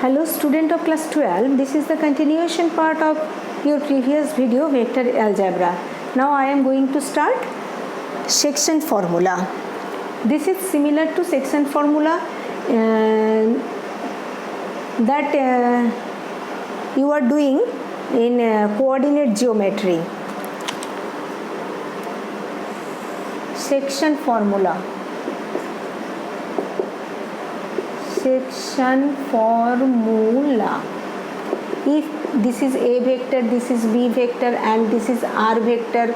Hello student of class 12, this is the continuation part of your previous video vector algebra. Now I am going to start section formula. This is similar to section formula that you are doing in coordinate geometry. Section formula. Section formula. If this is A vector, this is B vector and this is R vector,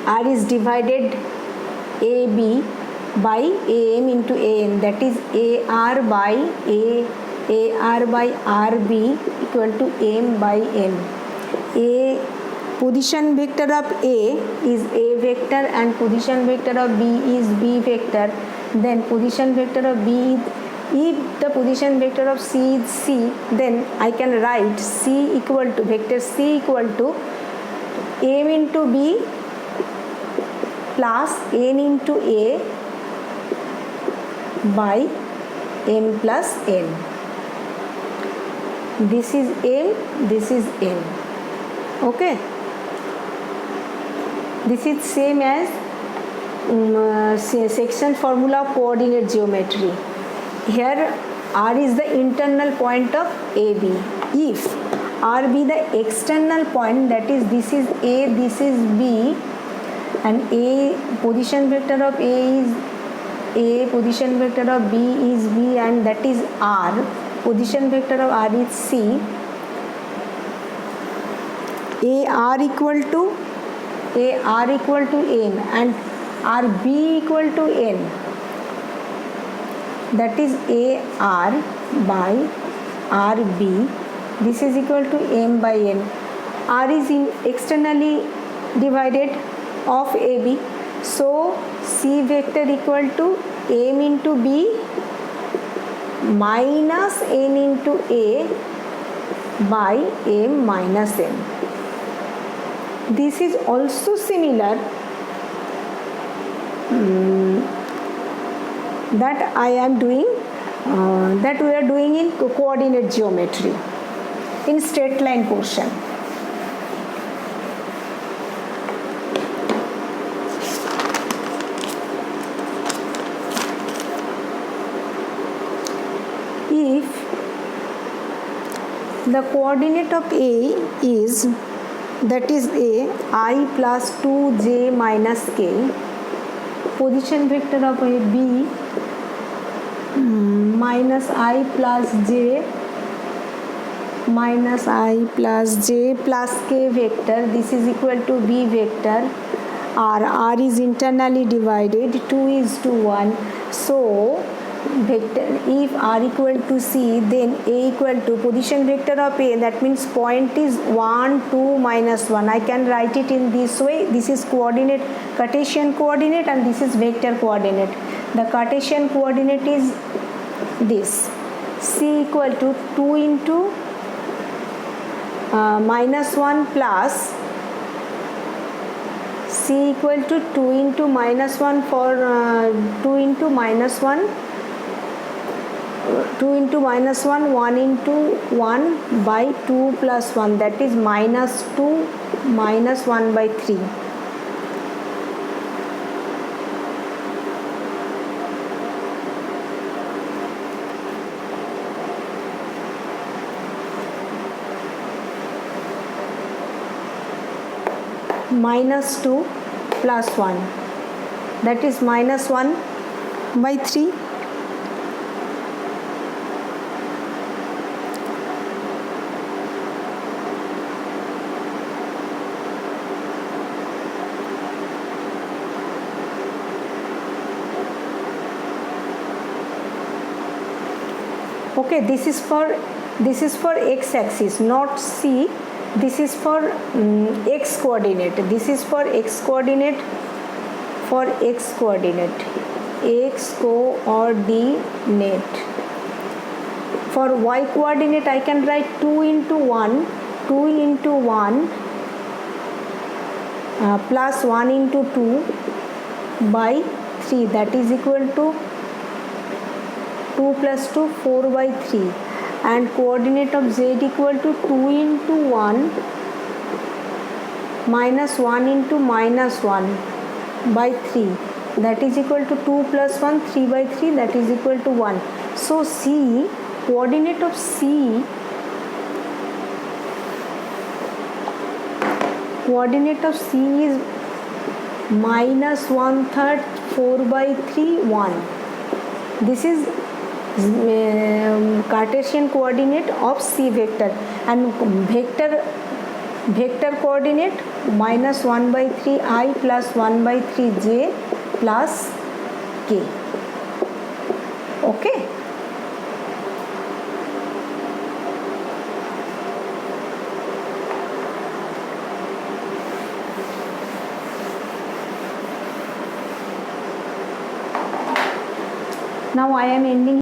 R is divided AB by AM into AN, that is AR by RB equal to M by N. Position vector of A is A vector and position vector of B is B vector. Then position vector of B, if the position vector of C is C, then I can write C equal to vector C equal to M into B plus N into A by M plus N. This is M, this is N. Okay. This is same as section formula of coordinate geometry. Here R is the internal point of AB. If R be the external point, that is this is A, this is B, and A position vector of A is A, position vector of B is B, and that is R. Position vector of R is C. AR equal to M and RB equal to N, that is AR by RB, this is equal to M by N. R is externally divided of AB, so C vector equal to M into B minus N into A by M minus N. This is also similar that I am doing, that we are doing in coordinate geometry in straight line portion. If the coordinate of A is, that is A, I plus 2j minus k, position vector of A B minus I plus j minus I plus j plus k vector, this is equal to B vector. R is internally divided, 2 is to 1. So vector, if R equal to C, then A equal to position vector of A, that means point is 1, 2, minus 1. I can write it in this way. This is coordinate, Cartesian coordinate, and this is vector coordinate. The Cartesian coordinate is this. C equal to 2 into minus 1 plus C equal to 2 into minus 1 for 2 into minus 1, 2 into minus 1, 1 into 1 by 2 plus 1, that is minus 2 minus 1 by 3. Minus 2 plus 1, that is minus 1 by 3. Okay, this is for x axis, not C. This is for x coordinate. This is for x coordinate, x coordinate. For y coordinate, I can write 2 into 1 plus 1 into 2 by 3, that is equal to 2 plus 2 4 by 3, and coordinate of z equal to 2 into 1 minus 1 into minus 1 by 3, that is equal to 2 plus 1 3 by 3, that is equal to 1. So C, coordinate of C, coordinate of C is minus 1/3 4 by 3 1. This is Cartesian coordinate of C vector, and vector coordinate minus 1 by 3 I plus 1 by 3 j plus k. Okay. Now I am ending